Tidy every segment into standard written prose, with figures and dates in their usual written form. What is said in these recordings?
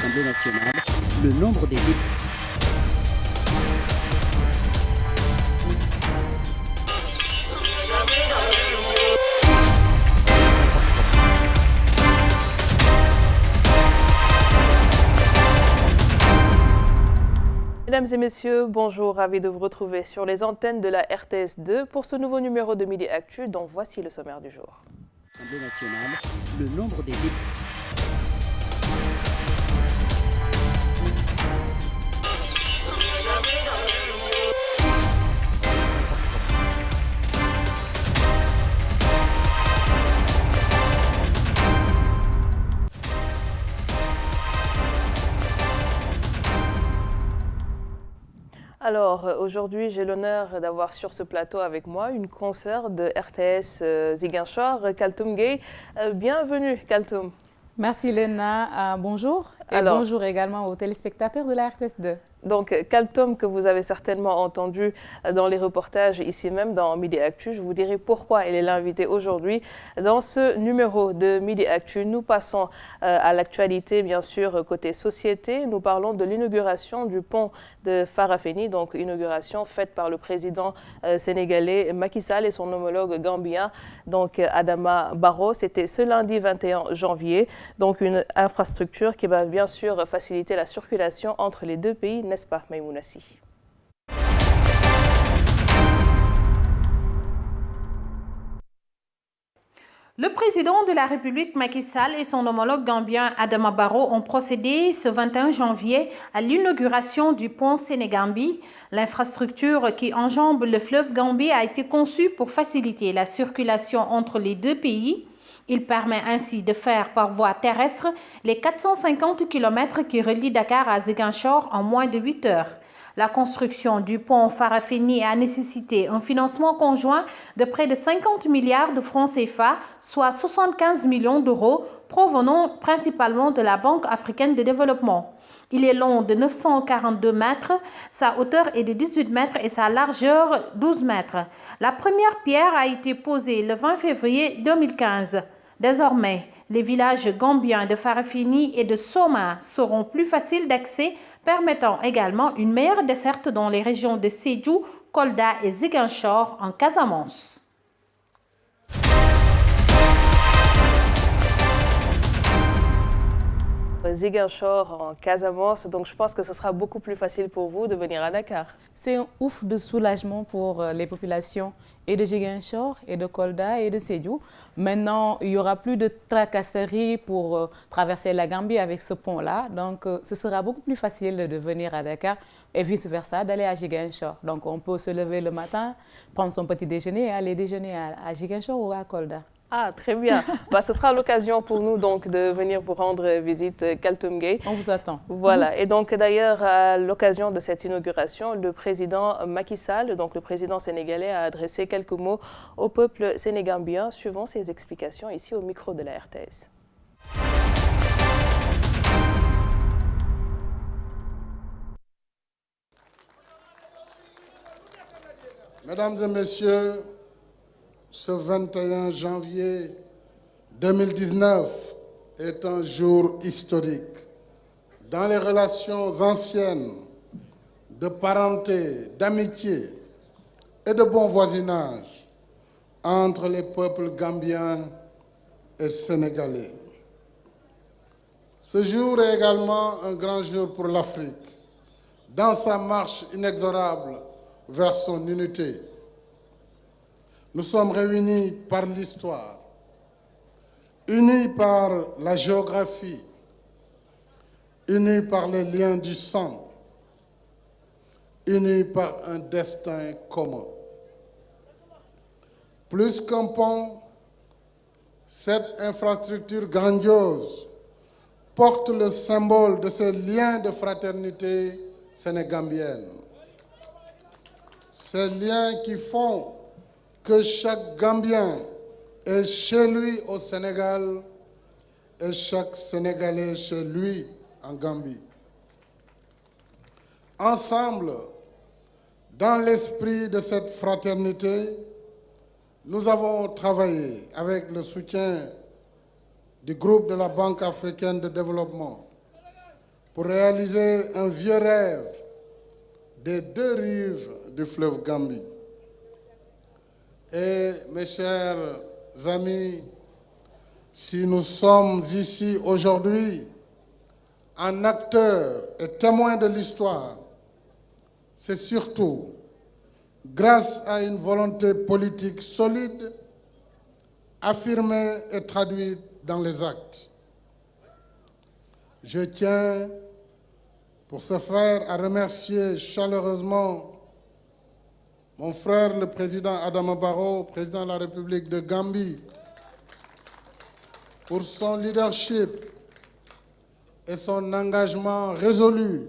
l'Assemblée nationale, le nombre des députés. Mesdames et messieurs, bonjour, ravi de vous retrouver sur les antennes de la RTS2 pour ce nouveau numéro de Midi Actu dont voici le sommaire du jour. L'Assemblée nationale, le nombre des députés. Alors, aujourd'hui, j'ai l'honneur d'avoir sur ce plateau avec moi une consoeur de RTS Ziguinchor, Kaltoum Gueye. Bienvenue, Kaltoum. Merci Léna, bonjour et bonjour également aux téléspectateurs de la RTS2. Donc, Kaltoum, que vous avez certainement entendu dans les reportages ici même dans Midi Actu, je vous dirai pourquoi elle est l'invitée aujourd'hui. Dans ce numéro de Midi Actu, nous passons à l'actualité, bien sûr, côté société. Nous parlons de l'inauguration du pont de Farafenni, donc inauguration faite par le président sénégalais Macky Sall et son homologue gambien, donc Adama Barrow. C'était ce lundi 21 janvier. Donc, une infrastructure qui va bien sûr faciliter la circulation entre les deux pays, n'est-ce pas, Maïmounassi? Le président de la République Macky Sall et son homologue gambien Adama Barrow ont procédé ce 21 janvier à l'inauguration du pont Sénégambie. L'infrastructure qui enjambe le fleuve Gambie a été conçue pour faciliter la circulation entre les deux pays. Il permet ainsi de faire par voie terrestre les 450 km qui relient Dakar à Ziguinchor en moins de 8 heures. La construction du pont Farafenni a nécessité un financement conjoint de près de 50 milliards de francs CFA, soit 75 millions d'euros, provenant principalement de la Banque africaine de développement. Il est long de 942 mètres, sa hauteur est de 18 mètres et sa largeur 12 mètres. La première pierre a été posée le 20 février 2015. Désormais, les villages gambiens de Farafenni et de Soma seront plus faciles d'accès, permettant également une meilleure desserte dans les régions de Sédhiou, Kolda et Ziguinchor en Casamance. Ziguinchor en Casamance, donc je pense que ce sera beaucoup plus facile pour vous de venir à Dakar. C'est un ouf de soulagement pour les populations et de Ziguinchor et de Kolda et de Sédhiou. Maintenant, il n'y aura plus de tracasseries pour traverser la Gambie avec ce pont-là. Donc, ce sera beaucoup plus facile de venir à Dakar et vice-versa, d'aller à Ziguinchor. Donc, on peut se lever le matin, prendre son petit déjeuner et aller déjeuner à Ziguinchor ou à Kolda. Ah, très bien. Ce sera l'occasion pour nous donc de venir vous rendre visite, Kaltoum Gueye. On vous attend. Voilà. Et donc d'ailleurs, à l'occasion de cette inauguration, le président Macky Sall, donc le président sénégalais, a adressé quelques mots au peuple sénégambien, suivant ses explications ici au micro de la RTS. Mesdames et messieurs, ce 21 janvier 2019 est un jour historique dans les relations anciennes de parenté, d'amitié et de bon voisinage entre les peuples gambiens et sénégalais. Ce jour est également un grand jour pour l'Afrique dans sa marche inexorable vers son unité. Nous sommes réunis par l'histoire, unis par la géographie, unis par les liens du sang, unis par un destin commun. Plus qu'un pont, cette infrastructure grandiose porte le symbole de ces liens de fraternité sénégambienne. Ces liens qui font que chaque Gambien est chez lui au Sénégal et chaque Sénégalais chez lui en Gambie. Ensemble, dans l'esprit de cette fraternité, nous avons travaillé avec le soutien du groupe de la Banque africaine de développement pour réaliser un vieux rêve des deux rives du fleuve Gambie. Et mes chers amis, si nous sommes ici aujourd'hui en acteurs et témoins de l'histoire, c'est surtout grâce à une volonté politique solide, affirmée et traduite dans les actes. Je tiens, pour ce faire, à remercier chaleureusement mon frère, le président Adama Barrow, président de la République de Gambie, pour son leadership et son engagement résolu,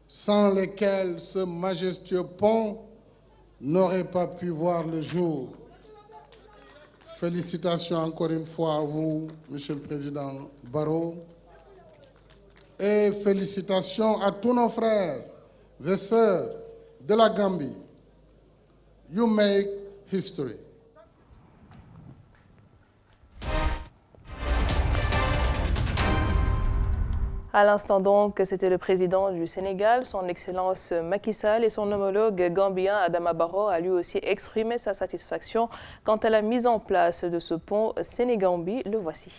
sans lesquels ce majestueux pont n'aurait pas pu voir le jour. Félicitations encore une fois à vous, Monsieur le Président Barrow, et félicitations à tous nos frères et sœurs de la Gambie. You make history. À l'instant donc, c'était le président du Sénégal, son Excellence Macky Sall, et son homologue gambien Adama Barrow a lui aussi exprimé sa satisfaction quant à la mise en place de ce pont Sénégambie. Le voici.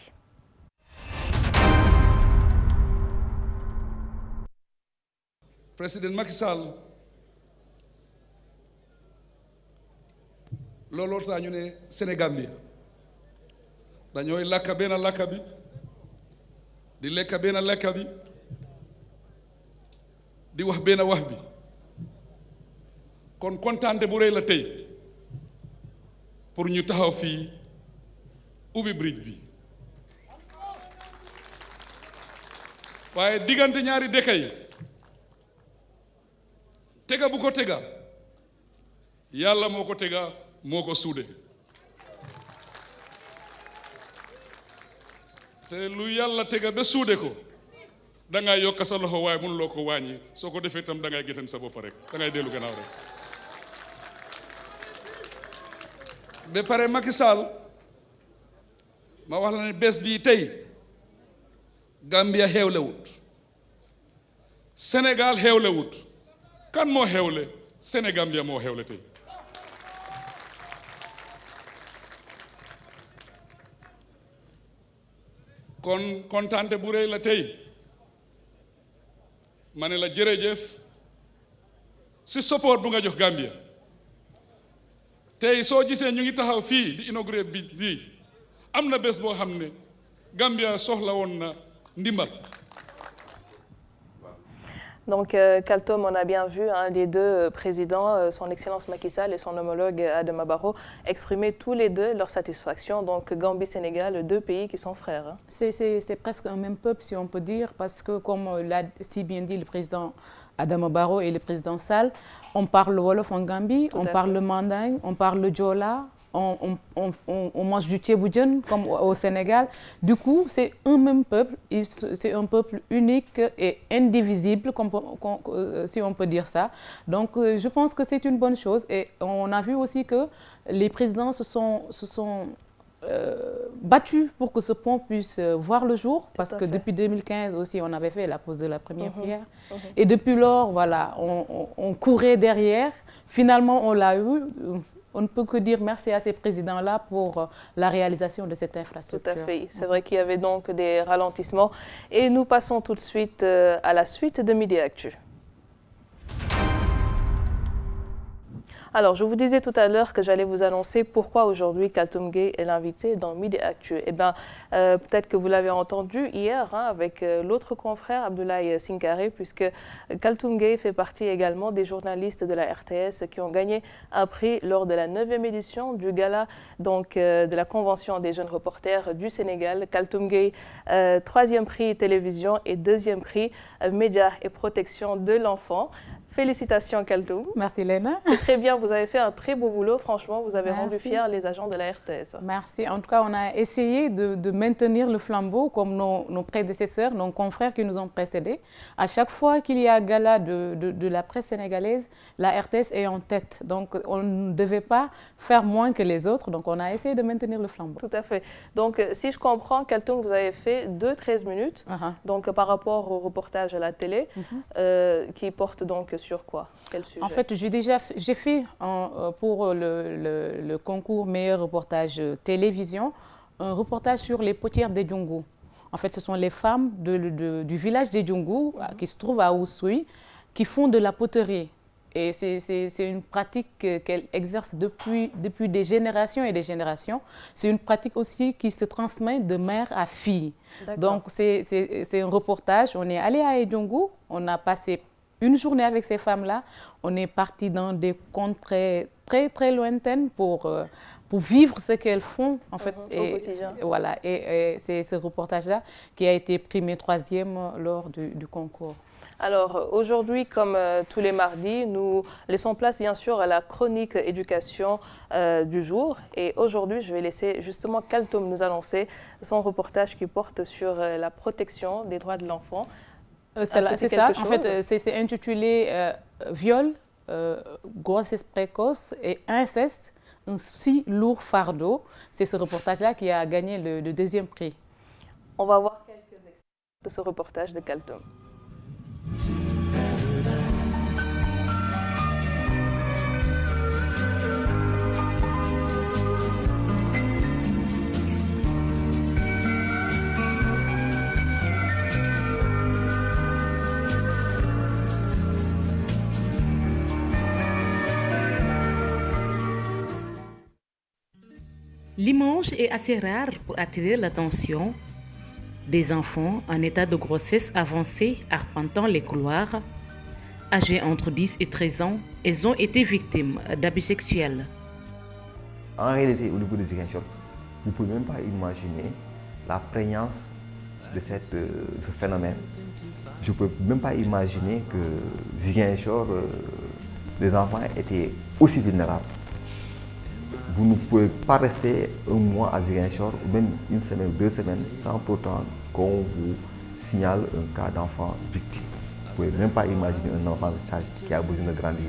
Président Macky Sall looloo tax ñu ne Sénégambie dañooy lakka benn lakka bi di lekka benn lekka bi di wax benn wax bi kon kontaante bu rëy la tey pour ñu taxaw fii ubbi bridge bi waaye diggante ñaari dëkk yi tega bu ko tega yàlla moo ko tega moo ko suude te lu yàlla tega ba suude ko da ngay yokk sa loxo waaye mënuloo ko wàññi soo ko defee tam da ngay géttan sa bopp rek da ngay dellu gannaaw rek ba pare Macky Sall ma wax la ne bés bii tey Gambia xewlewut Sénégal xewlewut kan moo xewle Sénégambia moo xewle tey kon kontaante bu rëy la tey ma ne la jërëjëf si support bu nga jox Gambia tey soo gisee ñu ngi taxaw fii di inauguré bi am na bés boo xam ne Gambia soxla woon na ndimbal. Donc, Kaltom, on a bien vu les deux présidents, son Excellence Macky Sall et son homologue Adama Barrow, exprimer tous les deux leur satisfaction. Donc, Gambie-Sénégal, deux pays qui sont frères. Hein. C'est presque un même peuple, si on peut dire, parce que, comme l'a si bien dit le président Adama Barrow et le président Sall, on parle le Wolof en Gambie, on parle le Manding, on parle le Diola. On mange du thieboudian comme au Sénégal. Du coup, c'est un même peuple, c'est un peuple unique et indivisible, si on peut dire ça. Donc, je pense que c'est une bonne chose. Et on a vu aussi que les présidents se sont battus pour que ce pont puisse voir le jour. Parce que depuis 2015 aussi, on avait fait la pose de la première pierre. Et depuis lors, voilà, on courait derrière. Finalement, on l'a eu. On ne peut que dire merci à ces présidents-là pour la réalisation de cette infrastructure. Tout à fait. C'est vrai qu'il y avait donc des ralentissements. Et nous passons tout de suite à la suite de Midi Actu. Alors, je vous disais tout à l'heure que j'allais vous annoncer pourquoi aujourd'hui Kaltom Gueye est l'invité dans Midi Actu. Eh bien, peut-être que vous l'avez entendu hier avec l'autre confrère, Abdoulaye Sinkare, puisque Kaltom Gueye fait partie également des journalistes de la RTS qui ont gagné un prix lors de la 9e édition du gala donc, de la Convention des jeunes reporters du Sénégal. Kaltom Gueye, 3e prix télévision et 2e prix médias et protection de l'enfant. Félicitations Kaltoum. Merci Léna. C'est très bien, vous avez fait un très beau boulot, franchement, vous avez rendu Merci. fiers les agents de la RTS. Merci. En tout cas, on a essayé de maintenir le flambeau comme nos prédécesseurs, nos confrères qui nous ont précédés. À chaque fois qu'il y a gala de la presse sénégalaise, la RTS est en tête. Donc, on ne devait pas faire moins que les autres. Donc, on a essayé de maintenir le flambeau. Tout à fait. Donc, si je comprends, Kaltoum, vous avez fait 13 minutes, donc par rapport au reportage à la télé, qui porte donc sur quoi? Quel sujet? En fait, j'ai fait pour le concours meilleur reportage télévision, un reportage sur les potières de Djungu. En fait, ce sont les femmes du village de Djungu, qui se trouve à Oussouye, qui font de la poterie. Et c'est une pratique qu'elles exercent depuis des générations et des générations. C'est une pratique aussi qui se transmet de mère à fille. Donc, c'est un reportage. On est allé à Djungu, on a passé une journée avec ces femmes-là. On est parti dans des contrées très lointaines pour vivre ce qu'elles font, en fait. Au quotidien. Voilà. Et c'est ce reportage-là qui a été primé 3e lors du concours. Alors aujourd'hui, comme tous les mardis, nous laissons place bien sûr à la chronique éducation du jour. Et aujourd'hui, je vais laisser justement Kaltoum nous annoncer son reportage qui porte sur la protection des droits de l'enfant. C'est ça, en fait, c'est intitulé Viol, grossesse précoce et inceste, un si lourd fardeau. C'est ce reportage-là qui a gagné le 2e prix. On va voir quelques extraits de ce reportage de Kaltoum. L'image est assez rare pour attirer l'attention des enfants en état de grossesse avancée arpentant les couloirs. Âgés entre 10 et 13 ans, elles ont été victimes d'abus sexuels. En réalité, au niveau des Ziguinchor, vous ne pouvez même pas imaginer la prégnance de ce phénomène. Je ne peux même pas imaginer que Ziguinchor, les enfants étaient aussi vulnérables. Vous ne pouvez pas rester un mois à Ziguinchor, ou même une semaine ou 2 semaines, sans pourtant qu'on vous signale un cas d'enfant victime. Vous ne pouvez même pas imaginer un enfant de stage qui a besoin de grandir,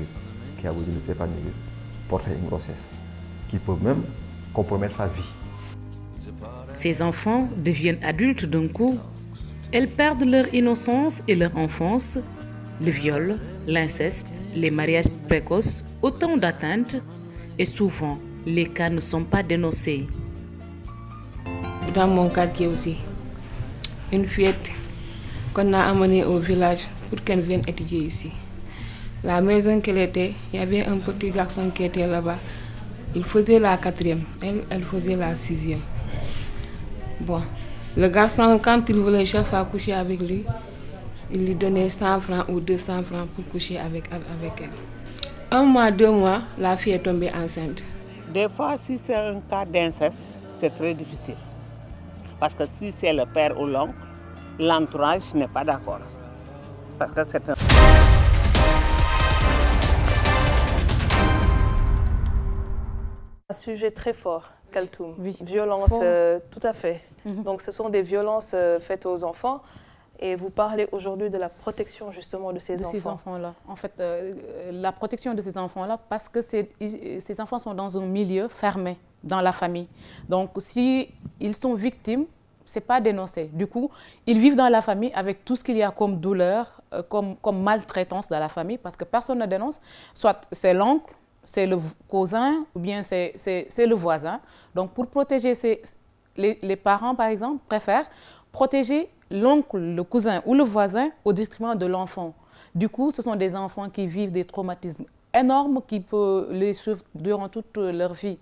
qui a besoin de s'épanouir, porter une grossesse, qui peut même compromettre sa vie. Ces enfants deviennent adultes d'un coup. Elles perdent leur innocence et leur enfance. Le viol, l'inceste, les mariages précoces, autant d'atteintes, et souvent, les cas ne sont pas dénoncés. Dans mon quartier aussi, une fillette qu'on a amenée au village pour qu'elle vienne étudier ici. La maison qu'elle était, il y avait un petit garçon qui était là-bas. Il faisait la 4e, elle faisait la 6e. Bon, le garçon, quand il voulait chaque fois coucher avec lui, il lui donnait 100 francs ou 200 francs pour coucher avec elle. 1 mois, 2 mois, la fille est tombée enceinte. Des fois, si c'est un cas d'inceste, c'est très difficile. Parce que si c'est le père ou l'oncle, l'entourage n'est pas d'accord. Parce que c'est un sujet très fort, Kaltoum. Oui. Violence, tout à fait. Donc ce sont des violences faites aux enfants. Et vous parlez aujourd'hui de la protection justement de ces enfants. Ces enfants-là. En fait, la protection de ces enfants-là, parce que ces enfants sont dans un milieu fermé, dans la famille. Donc, si ils sont victimes, ce n'est pas dénoncé. Du coup, ils vivent dans la famille avec tout ce qu'il y a comme douleur, comme maltraitance dans la famille, parce que personne ne dénonce. Soit c'est l'oncle, c'est le cousin, ou bien c'est le voisin. Donc, pour protéger les parents, par exemple, préfèrent protéger l'oncle, le cousin ou le voisin au détriment de l'enfant. Du coup, ce sont des enfants qui vivent des traumatismes énormes qui peuvent les suivre durant toute leur vie.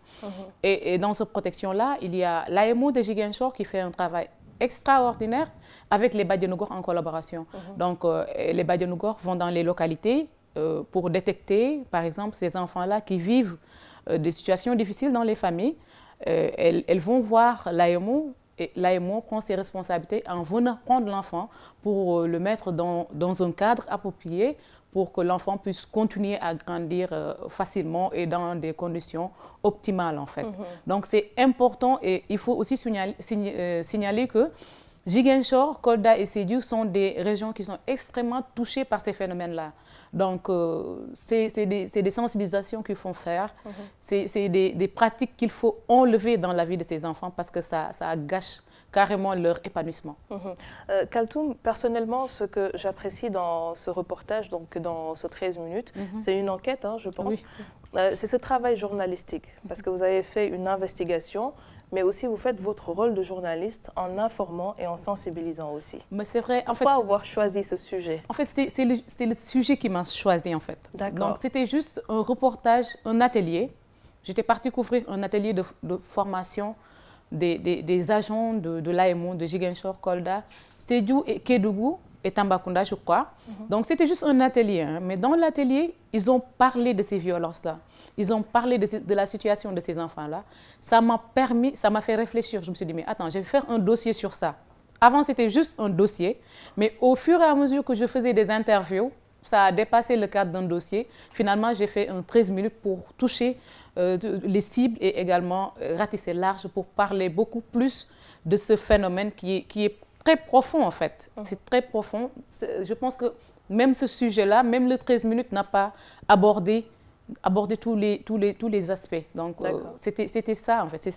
Et dans cette protection-là, il y a l'AMO de Ziguinchor qui fait un travail extraordinaire avec les Badianougor en collaboration. Donc, les Badianougor vont dans les localités pour détecter, par exemple, ces enfants-là qui vivent des situations difficiles dans les familles. Elles vont voir l'AMO. Et l'AMO prend ses responsabilités en venant prendre l'enfant pour le mettre dans un cadre approprié pour que l'enfant puisse continuer à grandir facilement et dans des conditions optimales en fait. Donc c'est important et il faut aussi signaler que Ziguinchor, Kolda et Sédhiou sont des régions qui sont extrêmement touchées par ces phénomènes-là. Donc, c'est des sensibilisations qu'il faut faire, c'est des pratiques qu'il faut enlever dans la vie de ces enfants parce que ça gâche carrément leur épanouissement. Kaltoum, personnellement, ce que j'apprécie dans ce reportage, donc dans ce 13 minutes, c'est une enquête, hein, je pense. Oui. C'est ce travail journalistique, parce que vous avez fait une investigation, mais aussi vous faites votre rôle de journaliste en informant et en sensibilisant aussi. Mais c'est vrai. En fait, pourquoi avoir choisi ce sujet? En fait, c'est le sujet qui m'a choisi, en fait. D'accord. Donc, c'était juste un reportage, un atelier. J'étais partie couvrir un atelier de formation des agents de l'AMO, de Ziguinchor, Kolda, Sédhiou et Kédougou et Tambacounda, je crois. Donc, c'était juste un atelier. Hein. Mais dans l'atelier, ils ont parlé de ces violences-là. Ils ont parlé de la situation de ces enfants-là. Ça m'a fait réfléchir. Je me suis dit, mais attends, je vais faire un dossier sur ça. Avant, c'était juste un dossier. Mais au fur et à mesure que je faisais des interviews, ça a dépassé le cadre d'un dossier. Finalement, j'ai fait un 13 minutes pour toucher les cibles et également ratisser large pour parler beaucoup plus de ce phénomène qui est très profond, en fait. C'est très profond. Je pense que même ce sujet-là, même le 13 minutes n'a pas abordé tous les aspects. Donc, c'était ça, en fait.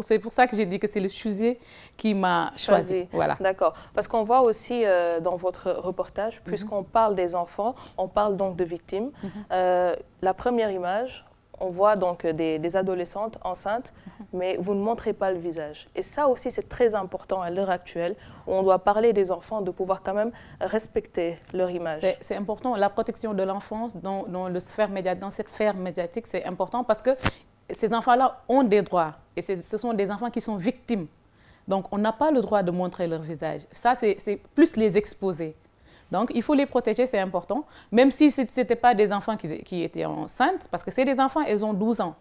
C'est pour ça que j'ai dit que c'est le sujet qui m'a choisi. Voilà. D'accord. Parce qu'on voit aussi dans votre reportage, puisqu'on parle des enfants, on parle donc de victimes. La première image, on voit donc des adolescentes enceintes, mais vous ne montrez pas le visage. Et ça aussi, c'est très important à l'heure actuelle, où on doit parler des enfants, de pouvoir quand même respecter leur image. C'est important. La protection de l'enfant dans cette sphère médiatique, c'est important parce que ces enfants-là ont des droits. Et ce sont des enfants qui sont victimes. Donc, on n'a pas le droit de montrer leur visage. Ça, c'est plus les exposer. Donc, il faut les protéger, c'est important. Même si ce n'étaient pas des enfants qui étaient enceintes, parce que c'est des enfants, elles ont 12 ans.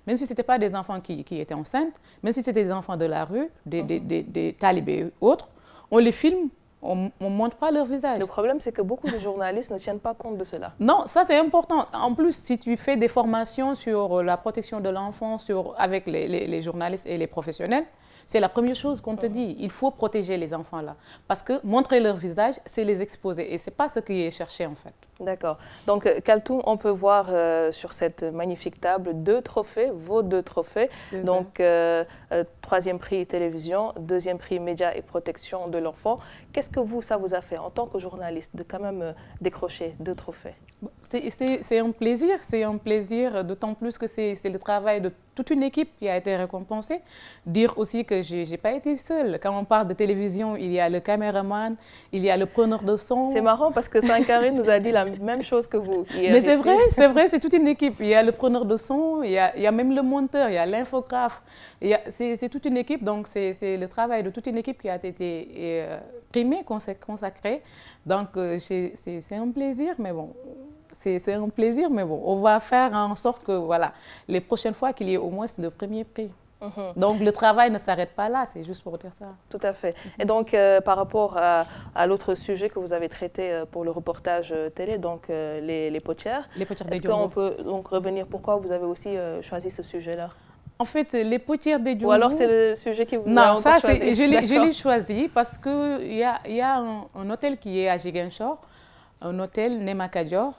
Même si ce n'étaient pas des enfants qui étaient enceintes, même si c'était des enfants de la rue, des talibés et autres, on les filme, on ne montre pas leur visage. Le problème, c'est que beaucoup de journalistes ne tiennent pas compte de cela. Non, ça c'est important. En plus, si tu fais des formations sur la protection de l'enfant avec les journalistes et les professionnels, c'est la première chose qu'on te dit. Il faut protéger les enfants là. Parce que montrer leur visage, c'est les exposer. Et ce n'est pas ce qui est cherché en fait. D'accord. Donc, Kaltoum, on peut voir sur cette magnifique table vos deux trophées. Donc, troisième prix télévision, deuxième prix médias et protection de l'enfant. Qu'est-ce que ça vous a fait en tant que journaliste de quand même décrocher 2 trophées? C'est un plaisir, d'autant plus que c'est le travail de toute une équipe qui a été récompensée. Dire aussi que je n'ai pas été seule. Quand on parle de télévision, il y a le caméraman, il y a le preneur de son. C'est marrant parce que Sankarine nous a dit la même chose que vous. Mais c'est vrai, c'est toute une équipe. Il y a le preneur de son, il y a même le monteur, il y a l'infographe. C'est toute une équipe, donc c'est le travail de toute une équipe qui a été primé, consacré. Donc c'est un plaisir, mais bon. C'est un plaisir, mais bon, on va faire en sorte que, voilà, les prochaines fois qu'il y ait au moins le premier prix. Donc, le travail ne s'arrête pas là, c'est juste pour dire ça. Tout à fait. Et donc, par rapport à l'autre sujet que vous avez traité pour le reportage télé, donc les potières, est-ce qu'on peut donc revenir pourquoi vous avez aussi choisi ce sujet-là? En fait, les potières des Djungu... Ou alors c'est le sujet qui vous a encore choisi? Je l'ai choisi parce qu'il y a un hôtel qui est à Ziguinchor, un hôtel Nema Kadior.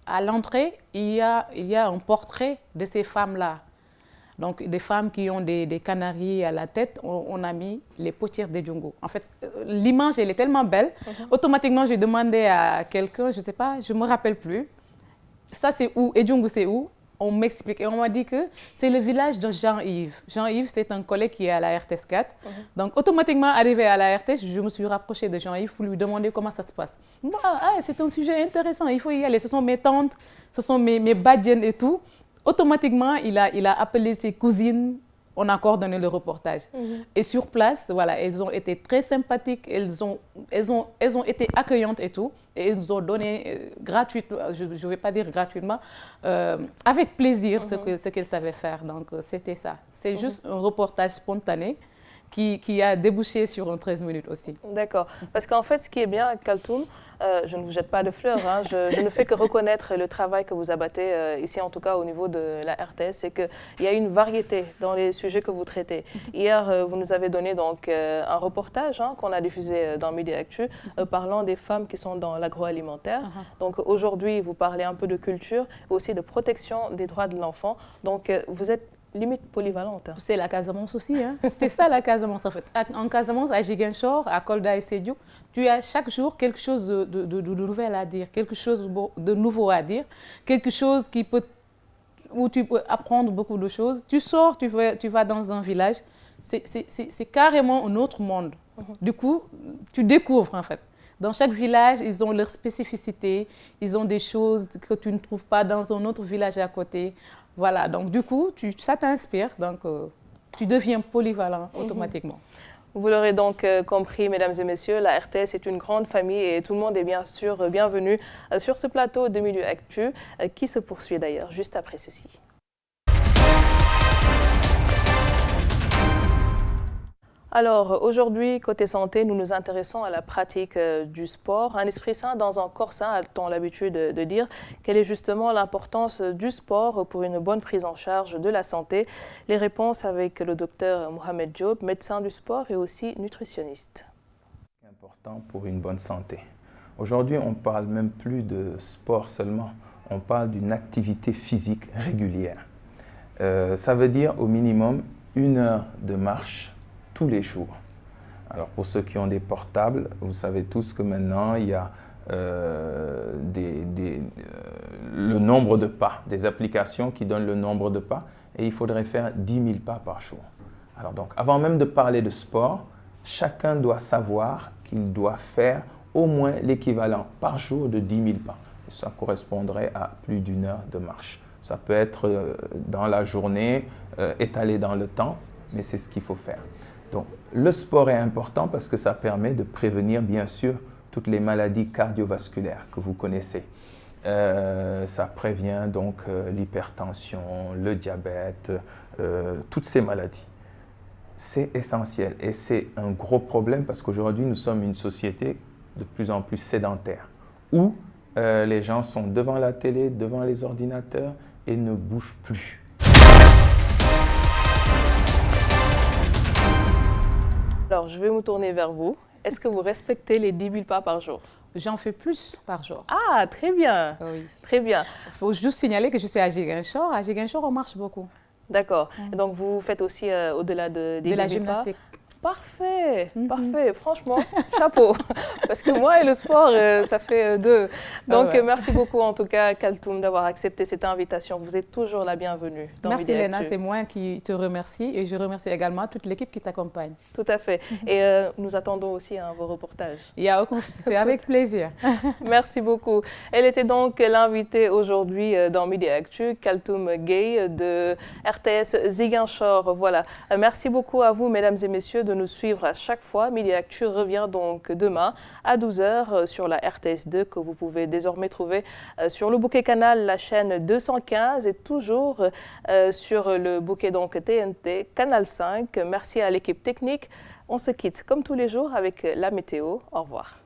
À l'entrée, il y a un portrait de ces femmes-là. Donc, des femmes qui ont des canaris à la tête, on a mis les potières des Djungu. En fait, l'image, elle est tellement belle. Automatiquement, j'ai demandé à quelqu'un, je ne sais pas, je ne me rappelle plus, ça c'est où et Djungu c'est où? On m'explique et on m'a dit que c'est le village de Jean-Yves. Jean-Yves, c'est un collègue qui est à la RTS 4. Donc, automatiquement, arrivé à la RTS, je me suis rapprochée de Jean-Yves pour lui demander comment ça se passe. Moi, c'est un sujet intéressant, il faut y aller. Ce sont mes tantes, ce sont mes badiennes et tout. Automatiquement, il a appelé ses cousines. On a coordonné le reportage. Et sur place, voilà, elles ont été très sympathiques, elles ont été accueillantes et tout. Et elles nous ont donné gratuitement, je ne vais pas dire gratuitement, avec plaisir ce qu'elles savaient faire. Donc, c'était ça. C'est juste un reportage spontané qui a débouché sur un 13 minutes aussi. D'accord. Parce qu'en fait, ce qui est bien à Kaltoum, je ne vous jette pas de fleurs, hein, je ne fais que reconnaître le travail que vous abattez ici, en tout cas au niveau de la RTS, c'est qu'il y a une variété dans les sujets que vous traitez. Hier, vous nous avez donné donc un reportage qu'on a diffusé dans Midi Actu, parlant des femmes qui sont dans l'agroalimentaire. Donc aujourd'hui, vous parlez un peu de culture, aussi de protection des droits de l'enfant. Donc vous êtes limite polyvalente. C'est la Casamance aussi. Hein. C'était ça la Casamance en fait. En Casamance, à Ziguinchor, à Kolda et Sédhiou, tu as chaque jour quelque chose de nouvel à dire, quelque chose de nouveau à dire, quelque chose où tu peux apprendre beaucoup de choses. Tu sors, tu vas dans un village, c'est carrément un autre monde. Du coup, tu découvres en fait. Dans chaque village, ils ont leur spécificité, ils ont des choses que tu ne trouves pas dans un autre village à côté. Voilà, donc du coup, ça t'inspire, donc tu deviens polyvalent automatiquement. Vous l'aurez donc compris, mesdames et messieurs, la RTS est une grande famille et tout le monde est bien sûr bienvenu sur ce plateau de Milieu Actu qui se poursuit d'ailleurs juste après ceci. Alors aujourd'hui, côté santé, nous nous intéressons à la pratique du sport. Un esprit sain dans un corps sain, a-t-on l'habitude de dire. Quelle est justement l'importance du sport pour une bonne prise en charge de la santé? Les réponses avec le docteur Mohamed Diop, médecin du sport et aussi nutritionniste. C'est important pour une bonne santé. Aujourd'hui, on ne parle même plus de sport seulement, on parle d'une activité physique régulière. Ça veut dire au minimum 1 heure de marche tous les jours. Alors pour ceux qui ont des portables, vous savez tous que maintenant il y a le nombre de pas, des applications qui donnent le nombre de pas et il faudrait faire 10 000 pas par jour. Alors donc avant même de parler de sport, chacun doit savoir qu'il doit faire au moins l'équivalent par jour de 10 000 pas. Ça correspondrait à plus d'1 heure de marche. Ça peut être dans la journée, étalé dans le temps, mais c'est ce qu'il faut faire. Donc, le sport est important parce que ça permet de prévenir, bien sûr, toutes les maladies cardiovasculaires que vous connaissez. Ça prévient donc l'hypertension, le diabète, toutes ces maladies. C'est essentiel et c'est un gros problème parce qu'aujourd'hui, nous sommes une société de plus en plus sédentaire où les gens sont devant la télé, devant les ordinateurs et ne bougent plus. Alors, je vais me tourner vers vous. Est-ce que vous respectez les 10 000 pas par jour? J'en fais plus par jour. Ah, très bien. Oui. Très bien. Il faut juste signaler que je suis à Ziguinchor. À Ziguinchor, on marche beaucoup. D'accord. Et donc, vous faites aussi au-delà des 10 000 la pas? gymnastique. Parfait, parfait. Franchement, chapeau. Parce que moi et le sport, ça fait deux. Donc, merci beaucoup en tout cas, Kaltoum, d'avoir accepté cette invitation. Vous êtes toujours la bienvenue dans Merci Midi Léna, Actu. c'est moi qui te remercie et je remercie également toute l'équipe qui t'accompagne. Tout à fait. Et nous attendons aussi vos reportages. Il n'y a aucun souci, c'est avec plaisir. Merci beaucoup. Elle était donc l'invitée aujourd'hui dans Midi Actu, Kaltoum Gueye de RTS Ziguinchor. Voilà. Merci beaucoup à vous, mesdames et messieurs, de nous suivre à chaque fois. Midi Actu revient donc demain à 12 h sur la RTS2 que vous pouvez désormais trouver sur le bouquet canal, la chaîne 215 et toujours sur le bouquet donc TNT, canal 5. Merci à l'équipe technique. On se quitte comme tous les jours avec la météo. Au revoir.